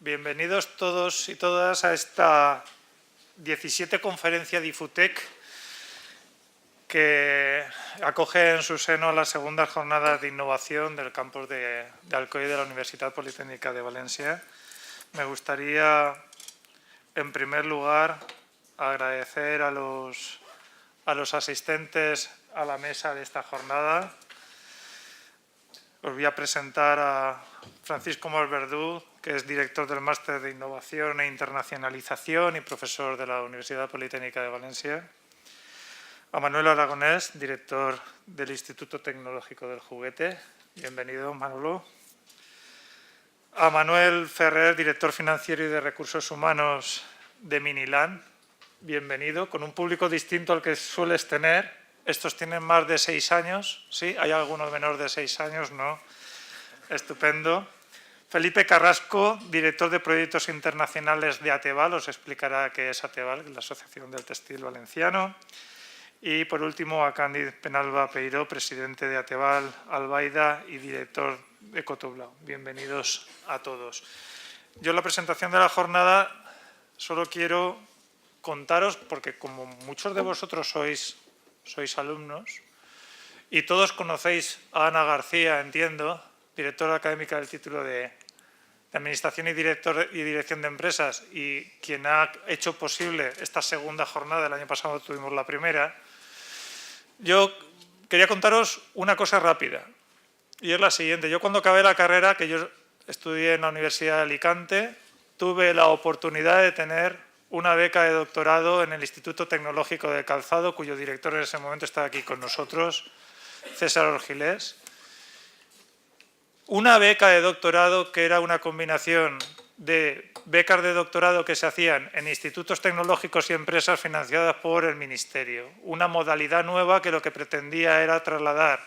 Bienvenidos todos y todas a esta 17 conferencia de IFUTEC que acoge en su seno las segundas jornadas de innovación del campus de Alcoy de la Universidad Politécnica de Valencia. Me gustaría, en primer lugar, agradecer a los asistentes a la mesa de esta jornada. Os voy a presentar a Francisco Malverdú, que es director del Máster de Innovación e Internacionalización y profesor de la Universidad Politécnica de Valencia. A Manuel Aragonés, director del Instituto Tecnológico del Juguete. Bienvenido, Manolo. A Manuel Ferrer, director financiero y de Recursos Humanos de Miniland. Bienvenido, con un público distinto al que sueles tener. Estos tienen más de 6 años, ¿sí? ¿Hay algunos menor de 6 años? No. Estupendo. Felipe Carrasco, director de Proyectos Internacionales de ATEVAL, os explicará qué es ATEVAL, la Asociación del Textil Valenciano. Y, por último, a Cándiz Penalba Peiró, presidente de ATEVAL Albaida y director de Cotoblau. Bienvenidos a todos. Yo en la presentación de la jornada solo quiero contaros, porque como muchos de vosotros sois alumnos y todos conocéis a Ana García, entiendo, directora académica del título de Administración y Dirección de Empresas y quien ha hecho posible esta segunda jornada. El año pasado tuvimos la primera. Yo quería contaros una cosa rápida y es la siguiente. Yo cuando acabé la carrera, que yo estudié en la Universidad de Alicante, tuve la oportunidad de tener una beca de doctorado en el Instituto Tecnológico de Calzado, cuyo director en ese momento está aquí con nosotros, César Orgilés. Una beca de doctorado que era una combinación de becas de doctorado que se hacían en institutos tecnológicos y empresas financiadas por el Ministerio. Una modalidad nueva que lo que pretendía era trasladar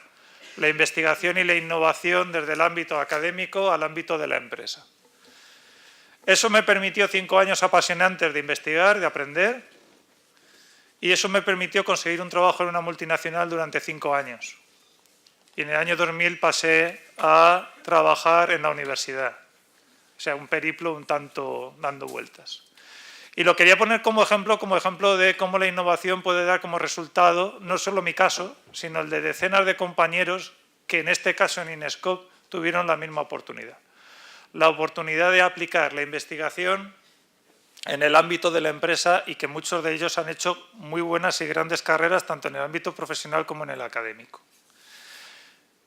la investigación y la innovación desde el ámbito académico al ámbito de la empresa. Eso me permitió 5 años apasionantes de investigar, de aprender, y eso me permitió conseguir un trabajo en una multinacional durante 5 años. Y en el año 2000 pasé a trabajar en la universidad. O sea, un periplo un tanto dando vueltas. Y lo quería poner como ejemplo de cómo la innovación puede dar como resultado, no solo mi caso, sino el de decenas de compañeros que en este caso en Inescope tuvieron la misma oportunidad. La oportunidad de aplicar la investigación en el ámbito de la empresa y que muchos de ellos han hecho muy buenas y grandes carreras tanto en el ámbito profesional como en el académico.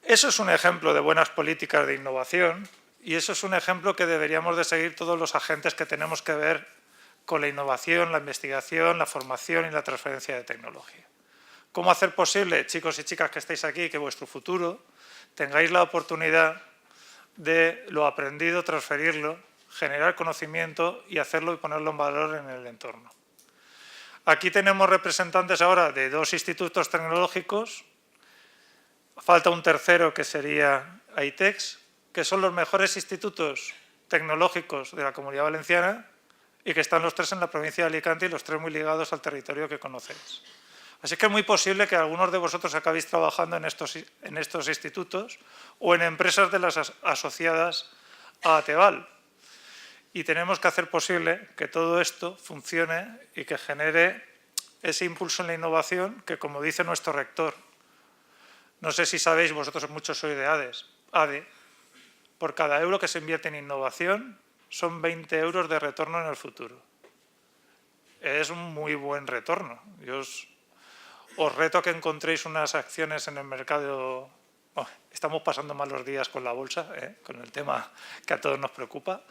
Eso es un ejemplo de buenas políticas de innovación y eso es un ejemplo que deberíamos de seguir todos los agentes que tenemos que ver con la innovación, la investigación, la formación y la transferencia de tecnología. ¿Cómo hacer posible, chicos y chicas que estáis aquí, que vuestro futuro tengáis la oportunidad de lo aprendido, transferirlo, generar conocimiento y hacerlo y ponerlo en valor en el entorno? Aquí tenemos representantes ahora de 2 institutos tecnológicos, falta un tercero que sería AITEX, que son los mejores institutos tecnológicos de la Comunidad Valenciana y que están los 3 en la provincia de Alicante y los 3 muy ligados al territorio que conocéis. Así que es muy posible que algunos de vosotros acabéis trabajando en estos institutos o en empresas de las asociadas a ATEVAL. Y tenemos que hacer posible que todo esto funcione y que genere ese impulso en la innovación que, como dice nuestro rector, no sé si sabéis, vosotros muchos sois de ADE, por cada euro que se invierte en innovación son 20 euros de retorno en el futuro. Es un muy buen retorno. Yo os reto a que encontréis unas acciones en el mercado. Estamos pasando malos días con la bolsa, con el tema que a todos nos preocupa.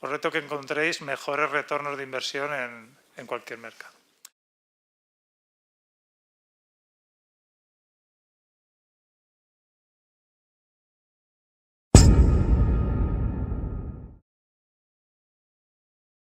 Os reto a que encontréis mejores retornos de inversión en cualquier mercado.